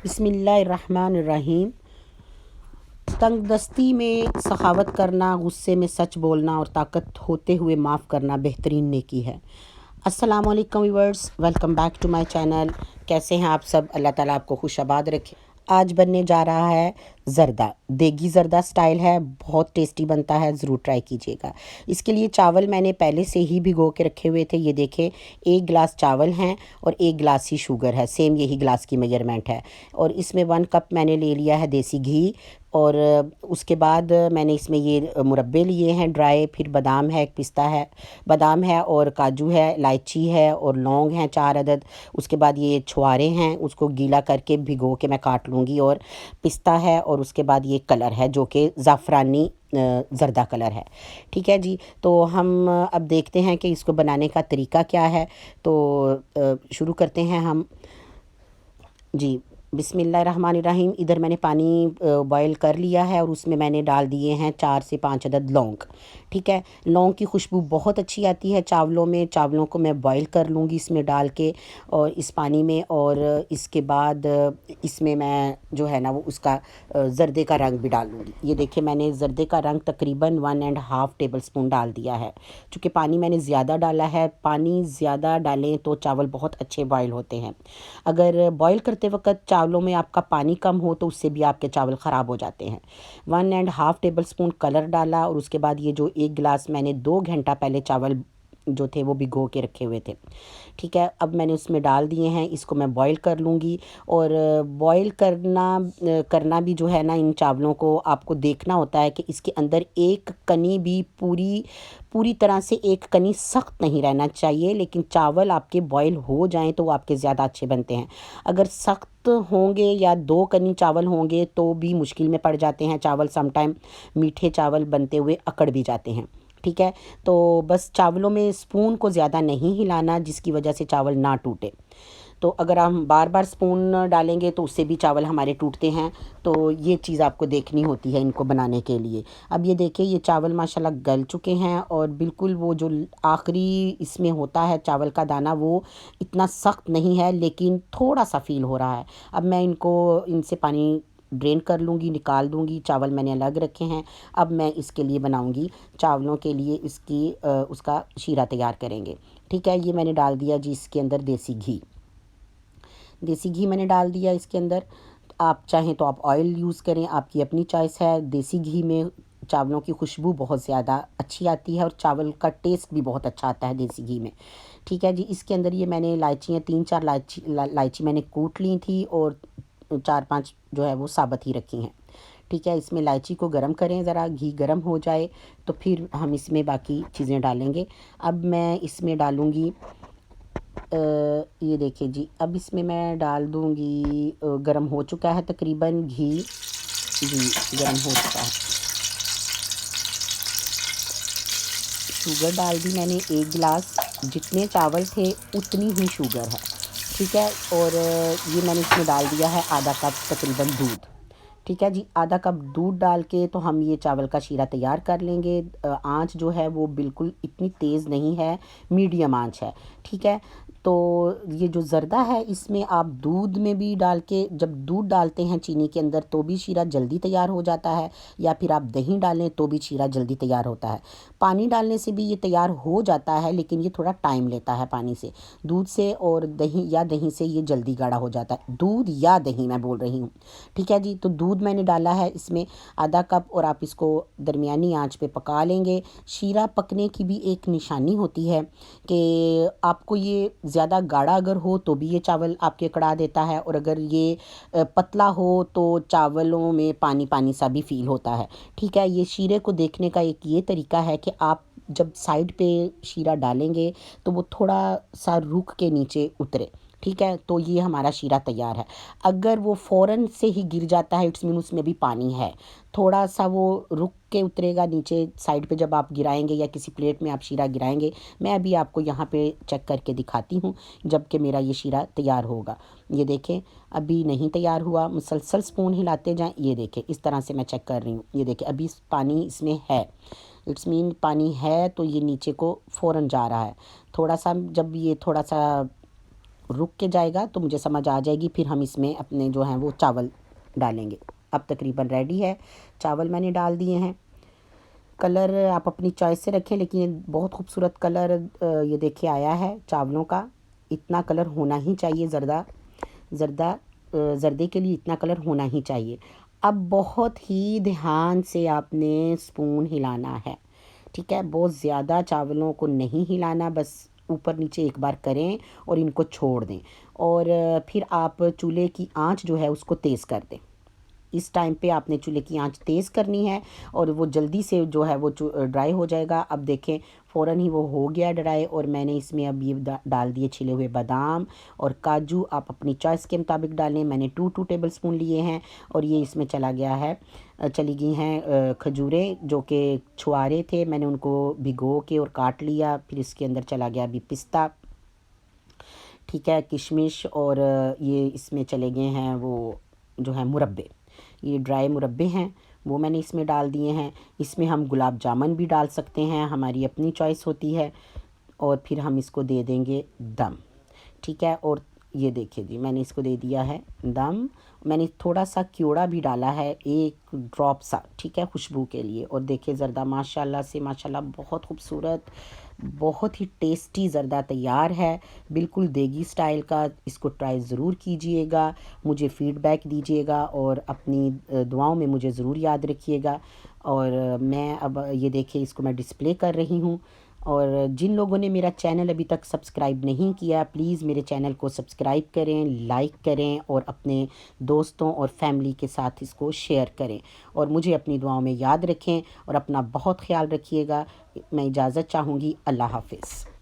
बिस्मिल्लाहिर्रहमानिर्रहीम। तंगदस्ती में सखावत करना, गुस्से में सच बोलना और ताकत होते हुए माफ़ करना बेहतरीन नेकी है। अस्सलाम वालेकुम viewers, welcome back to my channel. कैसे हैं आप सब? अल्लाह ताला आपको खुशाबाद रखे। आज बनने जा रहा है ज़र्दा। देगी ज़र्दा स्टाइल है, बहुत टेस्टी बनता है, ज़रूर ट्राई कीजिएगा। इसके लिए चावल मैंने पहले से ही भिगो के रखे हुए थे। ये देखें, 1 गिलास चावल हैं और 1 गिलास ही शुगर है, सेम यही गिलास की मेजरमेंट है। और इसमें 1 कप मैंने ले लिया है देसी घी। और उसके बाद मैंने इसमें ये मुरब्बे लिए हैं ड्राई, फिर बादाम है, एक पिस्ता है, बादाम है और काजू है, इलायची है और लौंग हैं 4 अदद। उसके बाद ये छुआरे हैं, उसको गीला करके भिगो के मैं काट लूँगी। और पिस्ता है और उसके बाद ये कलर है जो कि ज़ाफ़रानी ज़र्दा कलर है। ठीक है जी। तो हम अब देखते हैं कि इसको बनाने का तरीका क्या है। तो शुरू करते हैं हम जी। बिस्मिल्लाहिर्रहमानिर्रहीम। इधर मैंने पानी बॉयल कर लिया है और उसमें मैंने डाल दिए हैं 4 से 5 अदद लौंग। ठीक है, लौंग की खुशबू बहुत अच्छी आती है चावलों में। चावलों को मैं बॉयल कर लूँगी इसमें डाल के और इस पानी में। और इसके बाद इसमें मैं जो है ना वो उसका ज़र्दे का रंग भी डाल लूँगी। ये देखिए, मैंने ज़र्दे का रंग तकरीबन 1.5 टेबल स्पून डाल दिया है। चूँकि पानी मैंने ज़्यादा डाला है, पानी ज़्यादा डालें तो चावल बहुत अच्छे बॉयल होते हैं। अगर बॉईल करते वक्त चावलों में आपका पानी कम हो तो उससे भी आपके चावल ख़राब हो जाते हैं। 1.5 टेबल स्पून कलर डाला और उसके बाद ये जो 1 गिलास मैंने 2 घंटा पहले चावल जो थे वो भिगो के रखे हुए थे। ठीक है, अब मैंने उसमें डाल दिए हैं, इसको मैं बॉईल कर लूँगी। और बॉईल करना भी जो है ना, इन चावलों को आपको देखना होता है कि इसके अंदर एक कनी भी पूरी पूरी तरह से एक कनी सख्त नहीं रहना चाहिए। लेकिन चावल आपके बॉईल हो जाएं तो वो आपके ज़्यादा अच्छे बनते हैं। अगर सख्त होंगे या 2 कनी चावल होंगे तो भी मुश्किल में पड़ जाते हैं चावल। समटाइम मीठे चावल बनते हुए अकड़ भी जाते हैं। ठीक है, तो बस चावलों में स्पून को ज़्यादा नहीं हिलाना जिसकी वजह से चावल ना टूटे। तो अगर हम बार बार स्पून डालेंगे तो उससे भी चावल हमारे टूटते हैं। तो ये चीज़ आपको देखनी होती है इनको बनाने के लिए। अब ये देखिए, ये चावल माशाल्लाह गल चुके हैं और बिल्कुल वो जो आखिरी इसमें होता है चावल का दाना, वो इतना सख्त नहीं है लेकिन थोड़ा सा फील हो रहा है। अब मैं इनसे पानी ड्रेन कर लूँगी, निकाल दूँगी। चावल मैंने अलग रखे हैं। अब मैं इसके लिए बनाऊँगी, चावलों के लिए उसका शीरा तैयार करेंगे। ठीक है, ये मैंने डाल दिया जी इसके अंदर देसी घी। देसी घी मैंने डाल दिया इसके अंदर। आप चाहें तो आप ऑयल यूज़ करें, आपकी अपनी चॉइस है। देसी घी में चावलों की खुशबू बहुत ज़्यादा अच्छी आती है और चावल का टेस्ट भी बहुत अच्छा आता है देसी घी में। ठीक है जी, इसके अंदर ये मैंने इलायचियाँ 3-4 इलायची मैंने कूट ली थी और 4-5 जो है वो साबुत ही रखी हैं। ठीक है, इसमें इलायची को गरम करें, ज़रा घी गरम हो जाए तो फिर हम इसमें बाकी चीज़ें डालेंगे। अब मैं इसमें डालूँगी ये देखिए जी, अब इसमें मैं डाल दूँगी गरम हो चुका है तकरीबन घी। जी, गरम हो चुका है। शुगर डाल दी मैंने 1 गिलास। जितने चावल थे उतनी ही शुगर है। ठीक है, और ये मैंने इसमें डाल दिया है आधा कप तकरीबन दूध। ठीक है जी, आधा कप दूध डाल के तो हम ये चावल का शीरा तैयार कर लेंगे। आँच जो है वो बिल्कुल इतनी तेज़ नहीं है, मीडियम आँच है। ठीक है, तो ये जो ज़र्दा है इसमें आप दूध में भी डाल के, जब दूध डालते हैं चीनी के अंदर तो भी शीरा जल्दी तैयार हो जाता है, या फिर आप दही डालें तो भी शीरा जल्दी तैयार होता है। पानी डालने से भी ये तैयार हो जाता है लेकिन ये थोड़ा टाइम लेता है पानी से। दूध से और दही से ये जल्दी गाढ़ा हो जाता है। दूध या दही मैं बोल रही हूँ। ठीक है जी, तो दूध मैंने डाला है इसमें आधा कप और आप इसको दरमियानी आंच पे पका लेंगे। शीरा पकने की भी एक निशानी होती है कि आपको ये ज़्यादा गाढ़ा अगर हो तो भी ये चावल आपके कड़ा देता है, और अगर ये पतला हो तो चावलों में पानी पानी सा भी फील होता है। ठीक है, ये शीरे को देखने का एक ये तरीका है कि आप जब साइड पे शीरा डालेंगे तो वो थोड़ा सा रुक के नीचे उतरे। ठीक है, तो ये हमारा शीरा तैयार है। अगर वो फ़ौरन से ही गिर जाता है इट्स मीन उसमें भी पानी है। थोड़ा सा वो रुक के उतरेगा नीचे साइड पे जब आप गिराएंगे या किसी प्लेट में आप शीरा गिराएंगे। मैं अभी आपको यहाँ पे चेक करके दिखाती हूँ जबकि मेरा ये शीरा तैयार होगा। ये देखें, अभी नहीं तैयार हुआ, मुसलसल स्पून हिलाते जाएं। ये देखें, इस तरह से मैं चेक कर रही हूँ। ये देखें, अभी पानी इसमें है, इट्स मीन पानी है, तो ये नीचे को फ़ौरन जा रहा है। थोड़ा सा जब ये थोड़ा सा रुक के जाएगा तो मुझे समझ आ जाएगी, फिर हम इसमें अपने जो हैं वो चावल डालेंगे। अब तकरीबन रेडी है, चावल मैंने डाल दिए हैं। कलर आप अपनी चॉइस से रखें, लेकिन ये बहुत खूबसूरत कलर ये देखिए आया है चावलों का। इतना कलर होना ही चाहिए, ज़र्दे के लिए इतना कलर होना ही चाहिए। अब बहुत ही ध्यान से आपने स्पून हिलाना है, ठीक है। बहुत ज़्यादा चावलों को नहीं हिलाना, बस ऊपर नीचे एक बार करें और इनको छोड़ दें। और फिर आप चूल्हे की आंच जो है उसको तेज़ कर दें। इस टाइम पे आपने चूल्हे की आंच तेज़ करनी है और वो जल्दी से जो है वो ड्राई हो जाएगा। अब देखें फ़ौरन ही वो हो गया ड्राई, और मैंने इसमें अब ये डाल दिए छिले हुए बादाम और काजू। आप अपनी चॉइस के मुताबिक डालें। मैंने 2 टेबल स्पून लिए हैं। और ये इसमें चली गई हैं खजूरें, जो कि छुआरे थे, मैंने उनको भिगो के और काट लिया। फिर इसके अंदर चला गया अभी पिस्ता, ठीक है, किशमिश, और ये इसमें चले गए हैं वो जो है मुरब्बे, ये ड्राई मुरब्बे हैं, वो मैंने इसमें डाल दिए हैं। इसमें हम गुलाब जामुन भी डाल सकते हैं, हमारी अपनी चॉइस होती है। और फिर हम इसको दे देंगे दम, ठीक है। और ये देखिए जी, मैंने इसको दे दिया है दम। मैंने थोड़ा सा क्योड़ा भी डाला है, एक ड्रॉप सा, ठीक है, खुशबू के लिए। और देखिए ज़र्दा माशाल्लाह से माशाल्लाह बहुत खूबसूरत, बहुत ही टेस्टी ज़र्दा तैयार है, बिल्कुल देगी स्टाइल का। इसको ट्राई ज़रूर कीजिएगा, मुझे फ़ीडबैक दीजिएगा और अपनी दुआओं में मुझे ज़रूर याद रखिएगा। और मैं अब ये देखिए इसको मैं डिस्प्ले कर रही हूँ। और जिन लोगों ने मेरा चैनल अभी तक सब्सक्राइब नहीं किया, प्लीज़ मेरे चैनल को सब्सक्राइब करें, लाइक करें और अपने दोस्तों और फैमिली के साथ इसको शेयर करें। और मुझे अपनी दुआओं में याद रखें और अपना बहुत ख्याल रखिएगा। मैं इजाज़त चाहूँगी। अल्लाह हाफ़िज़।